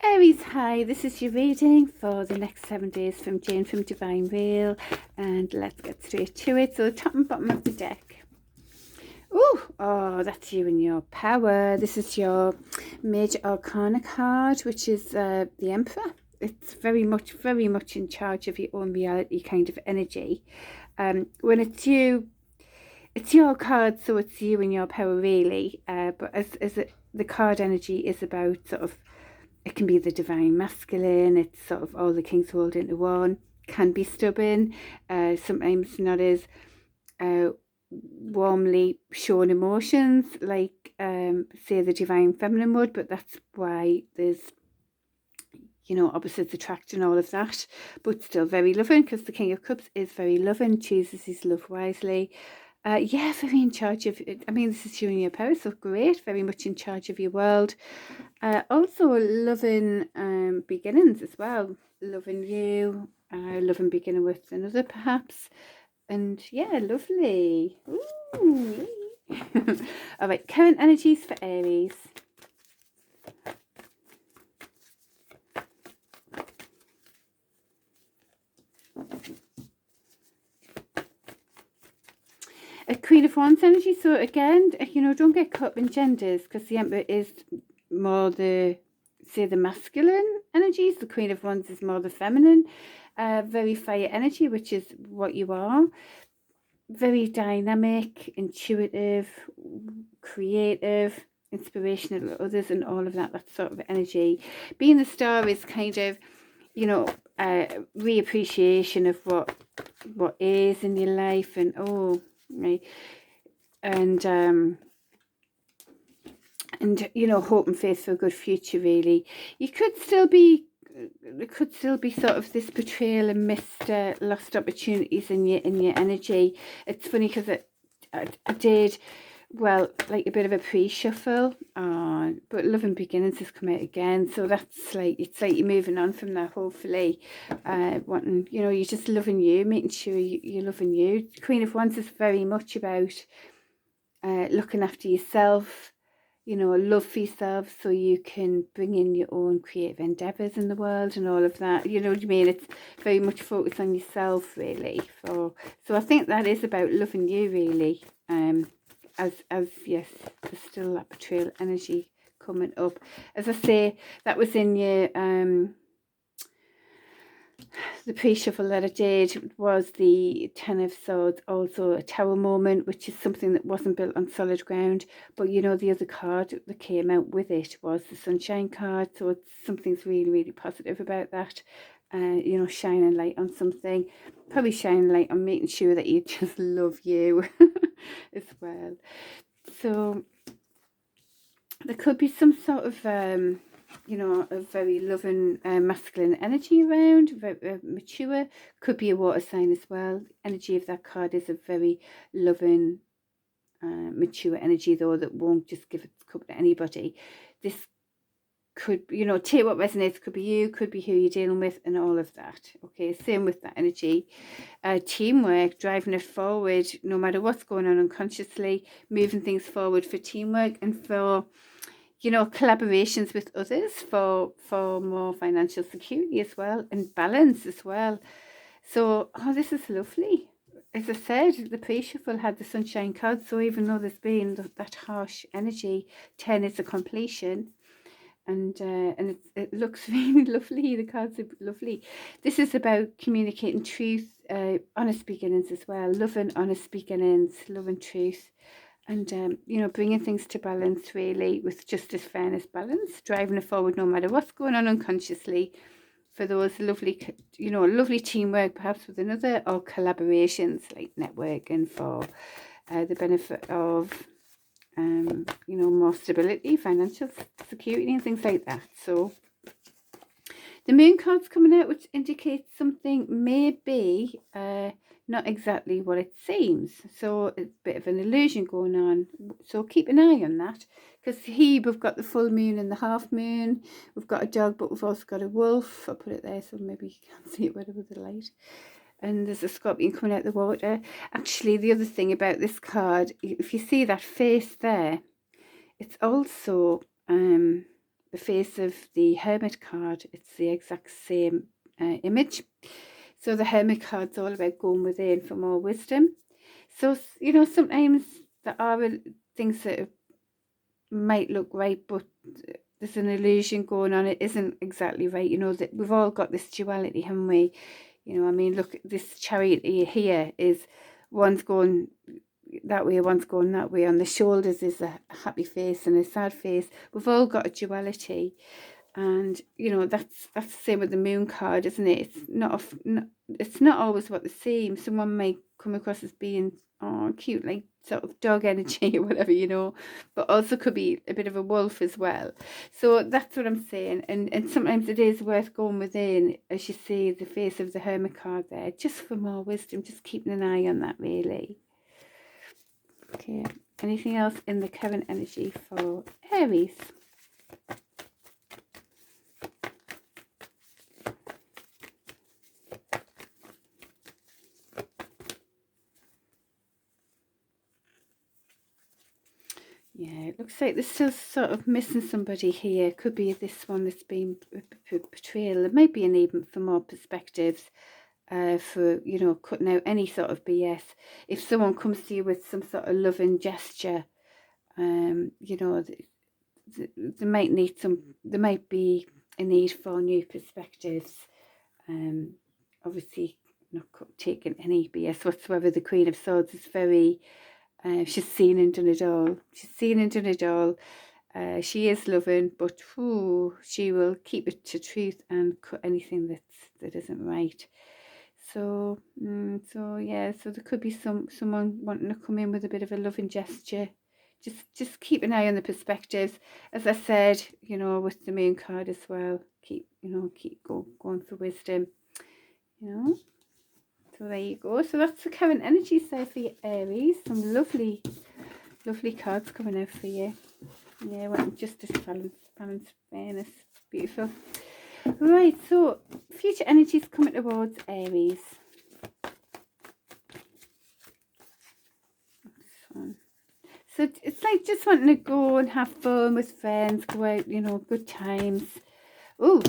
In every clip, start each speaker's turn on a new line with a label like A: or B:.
A: Aries, hi, this is your reading for the next 7 days from Jane from Divine Wheel, and let's get straight to it. So, top and bottom of the deck. Oh, that's you and your power. This is your Major Arcana card, which is the Emperor. It's very much in charge of your own reality kind of energy. When it's you, it's your card, so it's you and your power, really. But the card energy is about sort of, it can be the divine masculine. It's sort of all the kings rolled into one. Can be stubborn. Sometimes not as warmly shown emotions like say the divine feminine would, but that's why there's, you know, opposites attract and all of that, but still very loving, because the King of Cups is very loving, chooses his love wisely. Yeah, very in charge of it. I mean, this is showing your power, so great, very much in charge of your world. Also loving beginnings as well, loving you, loving beginning with another perhaps. And yeah, lovely. Ooh. All right, current energies for Aries. A Queen of Wands energy. So again, you know, don't get caught up in genders, because the Emperor is more the, say, the masculine energies. The Queen of Wands is more the feminine. Very fire energy, which is what you are. Very dynamic, intuitive, creative, inspirational to others, and all of that sort of energy. Being the star is kind of, you know, reappreciation of what is in your life, and right, and you know, hope and faith for a good future. Really, you could still be, there could still be sort of this betrayal and missed lost opportunities in your energy. It's funny because I did, well, like a bit of a pre-shuffle, but Love and Beginnings has come out again, so that's like, it's like you're moving on from that, hopefully. Wanting, you know, you're just loving you, making sure you're loving you. Queen of Wands is very much about looking after yourself, you know, a love for yourself, so you can bring in your own creative endeavours in the world and all of that. You know what I mean? It's very much focused on yourself, really. So I think that is about loving you, really. As yes, there's still that betrayal energy coming up. As I say, that was in your the pre-shuffle that I did was the Ten of Swords, also a tower moment, which is something that wasn't built on solid ground. But you know, the other card that came out with it was the Sunshine card, so it's something's really positive about that. You know, shining light on something, probably shining light on making sure that you just love you as well. So there could be some sort of you know, a very loving masculine energy around, very mature. Could be a water sign as well. Energy of that card is a very loving, mature energy, though, that won't just give its cup to anybody. This could, you know, take what resonates. Could be you, could be who you're dealing with, and all of that. Okay, same with that energy. Teamwork, driving it forward, no matter what's going on unconsciously, moving things forward for teamwork and for, you know, collaborations with others for more financial security as well, and balance as well. So, this is lovely. As I said, the pre-shuffle had the Sunshine card, so even though there's been that harsh energy, 10 is a completion, and it looks really lovely. The cards are lovely. This is about communicating truth, honest beginnings as well. Love and honest beginnings, love and truth. And, you know, bringing things to balance, really, with justice, fairness, balance, driving it forward no matter what's going on unconsciously, for those lovely, you know, lovely teamwork perhaps with another, or collaborations like networking for the benefit of, you know, more stability, financial security and things like that. So the moon card's coming out, which indicates something may be not exactly what it seems. So it's a bit of an illusion going on. So keep an eye on that. Because here we've got the full moon and the half moon. We've got a dog, but we've also got a wolf. I'll put it there so maybe you can't see it better with the light. And there's a scorpion coming out of the water. Actually, the other thing about this card, if you see that face there, it's also the face of the Hermit card, it's the exact same image. So the Hermit card's all about going within for more wisdom. So, you know, sometimes there are things that might look right, but there's an illusion going on. It isn't exactly right. You know, that we've all got this duality, haven't we? You know, I mean, look, this Chariot here is one's going that way, one's going that way. On the shoulders is a happy face and a sad face. We've all got a duality. And you know, that's the same with the Moon card, isn't it? It's not always what they seem. Someone may come across as being cute, like sort of dog energy or whatever, you know, but also could be a bit of a wolf as well. So that's what I'm saying. And sometimes it is worth going within, as you see the face of the Hermit card there, just for more wisdom, just keeping an eye on that, really. Okay, anything else in the current energy for Aries? Yeah, it looks like there's still sort of missing somebody here. Could be this one that's been betrayal. There might be a need for more perspectives, for, you know, cutting out any sort of BS. If someone comes to you with some sort of loving gesture, you know, there might be a need for new perspectives. Obviously, not taking any BS whatsoever. The Queen of Swords is very... she's seen and done it all. She's seen and done it all. She is loving, but she will keep it to truth and cut anything that isn't right. So, yeah. So there could be someone wanting to come in with a bit of a loving gesture. Just keep an eye on the perspectives. As I said, you know, with the Moon card as well. Keep going for wisdom. You know. So there you go. So that's the current energy side for your Aries. Some lovely cards coming out for you. Yeah, well, just balance, fairness. Beautiful. Right, so future energies coming towards Aries. So it's like just wanting to go and have fun with friends, go out, you know, good times. Oh,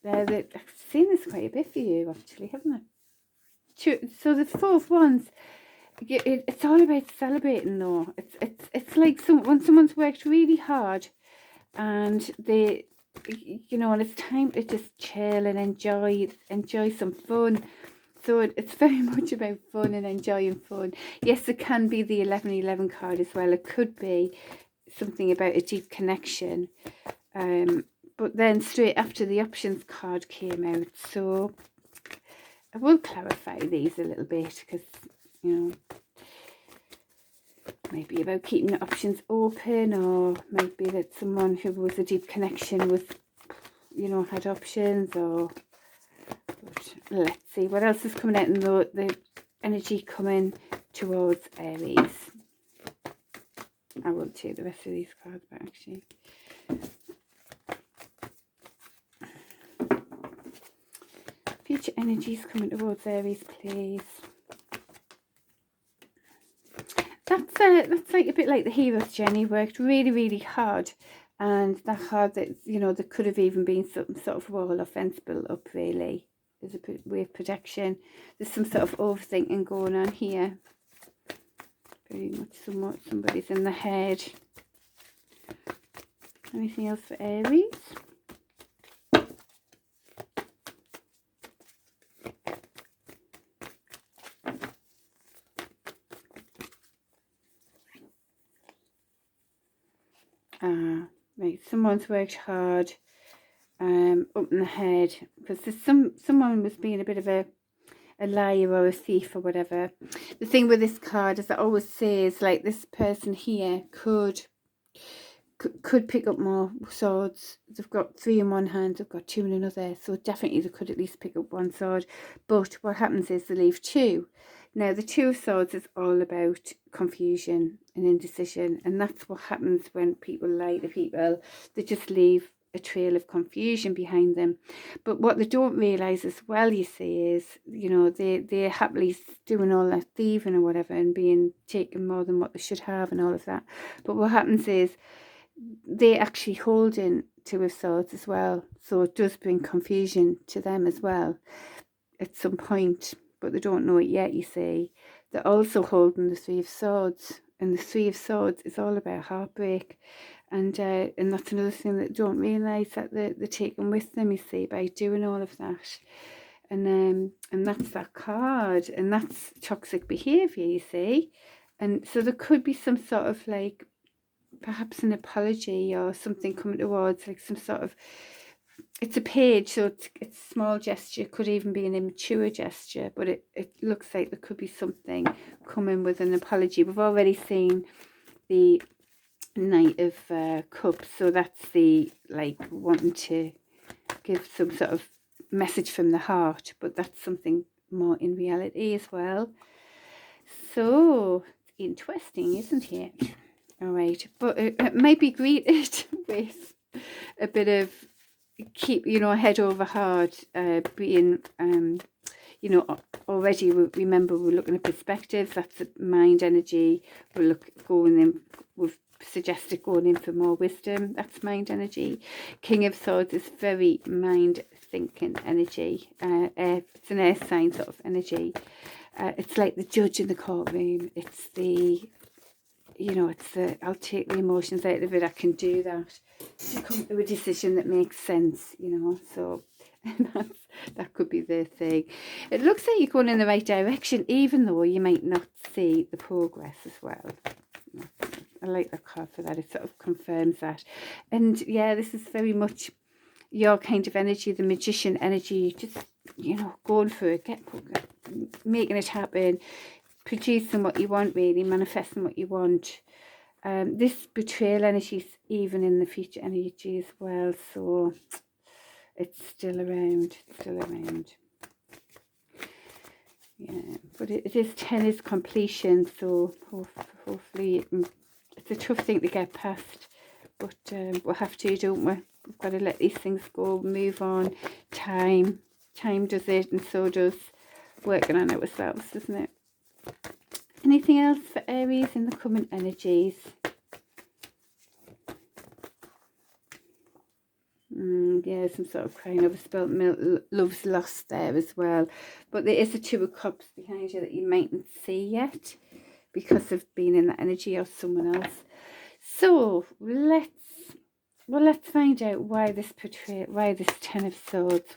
A: I've seen this quite a bit for you, actually, haven't I? So the Four of Wands, it's all about celebrating, though. It's like when someone's worked really hard, and they, you know, and it's time to just chill and enjoy some fun. So it's very much about fun and enjoying fun. Yes, it can be the 1111 card as well. It could be something about a deep connection. But then straight after the options card came out, so I will clarify these a little bit, because, you know, maybe about keeping the options open, or maybe that someone who was a deep connection with, you know, had options, or let's see what else is coming out in the energy coming towards Aries. I won't take the rest of these cards back, actually. Future energies coming towards Aries, please. That's like a bit like the Hero's journey. Worked really hard, and that hard that, you know, there could have even been some sort of wall or fence built up, really. There's a way of protection. There's some sort of overthinking going on here. Very much somebody's in the head. Anything else for Aries? Right, someone's worked hard, up in the head, because there's someone was being a bit of a liar or a thief or whatever. The thing with this card is, it always says, like, this person here could pick up more swords. They've got 3 in one hand, they've got 2 in another, so definitely they could at least pick up 1 sword. But what happens is they leave 2. Now, the 2 of Swords is all about confusion and indecision, and that's what happens when people lie to people. They just leave a trail of confusion behind them. But what they don't realise as well, you see, is, you know, they're happily doing all that thieving or whatever, and being taken more than what they should have and all of that. But what happens is, they're actually holding Two of Swords as well. So it does bring confusion to them as well at some point, but they don't know it yet, you see. They're also holding the Three of Swords, and the Three of Swords is all about heartbreak. And that's another thing that they don't realise, that they're taking with them, you see, by doing all of that. And that's that card, and that's toxic behaviour, you see. And so there could be some sort of like perhaps an apology or something coming towards, like some sort of, it's a page, so it's a small gesture, could even be an immature gesture, but it looks like there could be something coming with an apology. We've already seen the Knight of Cups, so that's the like wanting to give some sort of message from the heart, but that's something more in reality as well. So interesting, isn't it? All right, but it might be greeted with a bit of keep, head over heart, being, already remember we're looking at perspectives. That's the mind energy. We've suggested going in for more wisdom. That's mind energy. King of Swords is very mind thinking energy. It's an air sign sort of energy. It's like the judge in the courtroom. It's the, I'll take the emotions out of it. I can do that to come to a decision that makes sense, so that could be the thing. It looks like you're going in the right direction, even though you might not see the progress as well. I like that card for that. It sort of confirms that. And yeah, this is very much your kind of energy, the magician energy, just, going for it, making it happen, producing what you want, really, manifesting what you want. This betrayal energy is even in the future energy as well, so it's still around, yeah. But it is 10 is completion, so hopefully it's a tough thing to get past, but we'll have to, don't we? We've got to let these things go, move on. Time does it, and so does working on it ourselves, doesn't it? Anything else for Aries in the coming energies? Yeah, some sort of crying over spilt milk, love's lost there as well. But there is a Two of Cups behind you that you mightn't see yet because of being in that energy or someone else. So let's find out why this Ten of Swords.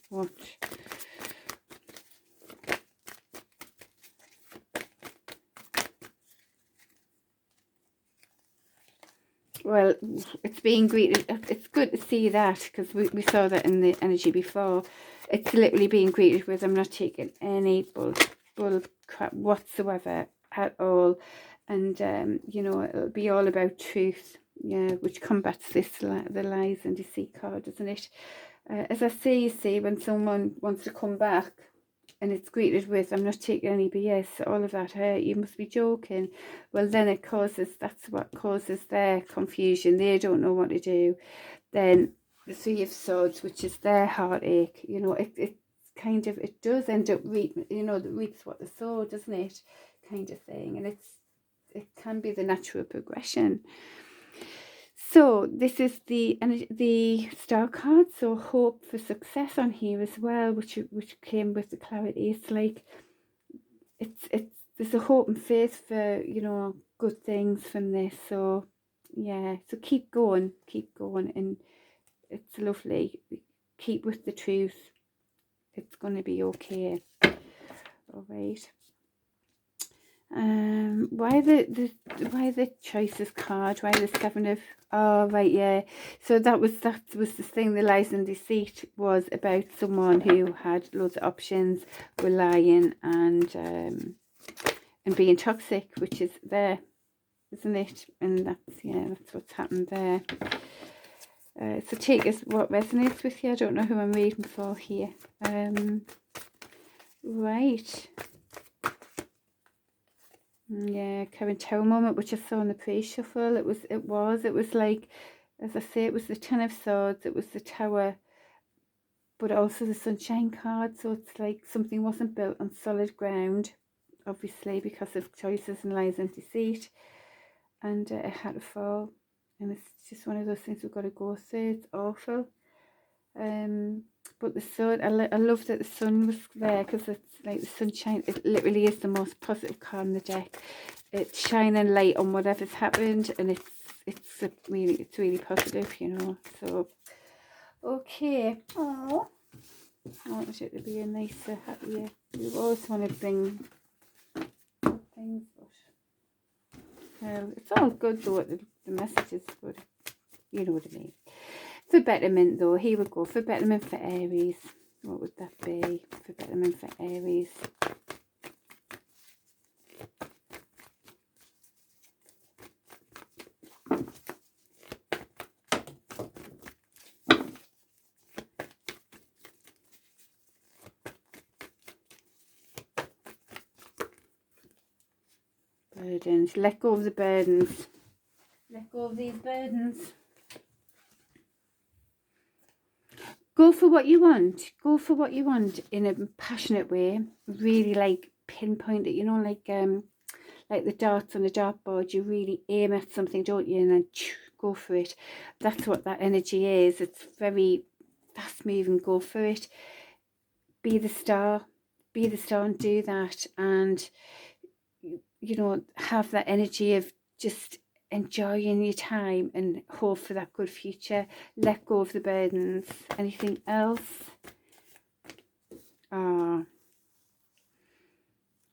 A: What? Well, it's being greeted. It's good to see that, because we saw that in the energy before. It's literally being greeted with, I'm not taking any bull crap whatsoever at all. And, it'll be all about truth, yeah, which combats the lies and deceit card, doesn't it? As I say, you see, when someone wants to come back, and it's greeted with, I'm not taking any BS, all of that hurt, you must be joking. Well, then that's what causes their confusion. They don't know what to do. Then the Three of Swords, which is their heartache, it kind of, it does end up that reaps what they sow, doesn't it? Kind of thing. And it can be the natural progression. So this is the star card, so hope for success on here as well, which came with the clarity. It's like it's there's a hope and faith for good things from this. So yeah, so keep going, and it's lovely. Keep with the truth. It's going to be okay. All right. Why the choices card? Why the Seven of, oh right, yeah. So that was the thing. The lies and deceit was about someone who had loads of options, were lying and being toxic, which is there, isn't it? And that's what's happened there. So take us what resonates with you. I don't know who I'm reading for here. Right. Yeah, current tower moment, which I saw in the pre-shuffle. It was like, as I say, it was the Ten of Swords, it was the Tower, but also the Sunshine card. So it's like something wasn't built on solid ground, obviously, because of choices and lies and deceit, and it had to fall. and it's just one of those things we've got to go through. It's awful. But the sun, I love that the sun was there, because it's like the sunshine. It literally is the most positive card on the deck. It's shining light on whatever's happened, and it's really positive, you know. So okay. Oh, I want it to be a nicer, happier. We always want to bring good things, but it's all good though. The message is good. You know what I mean. For betterment though, here we go. For betterment for Aries. What would that be? For betterment for Aries. Burdens. Let go of the burdens. Let go of these burdens. Go for what you want. Go for what you want in a passionate way. Really like pinpoint it, you know, like the darts on a dartboard. You really aim at something, don't you? And then go for it. That's what that energy is. It's very fast moving. Go for it. Be the star. Be the star and do that. And, you know, have that energy of just enjoying your time and hope for that good future. Let go of the burdens. Anything else?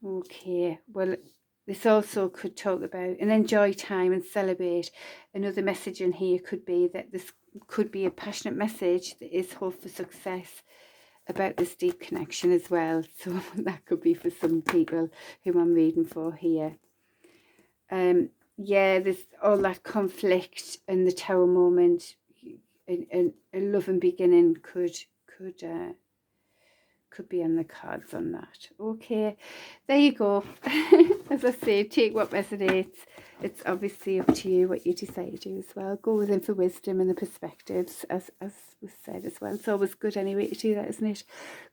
A: Okay. Well, this also could talk about and enjoy time and celebrate. Another message in here could be that this could be a passionate message that is hope for success about this deep connection as well. So that could be for some people whom I'm reading for here. Yeah, there's all that conflict and the Tower moment, and a love and beginning could be on the cards on that. Okay, there you go. As I say, take what resonates. It's obviously up to you what you decide to do as well. Go within for wisdom and the perspectives, as was said as well. It's always good anyway to do that, isn't it?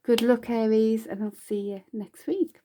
A: Good luck, Aries, and I'll see you next week.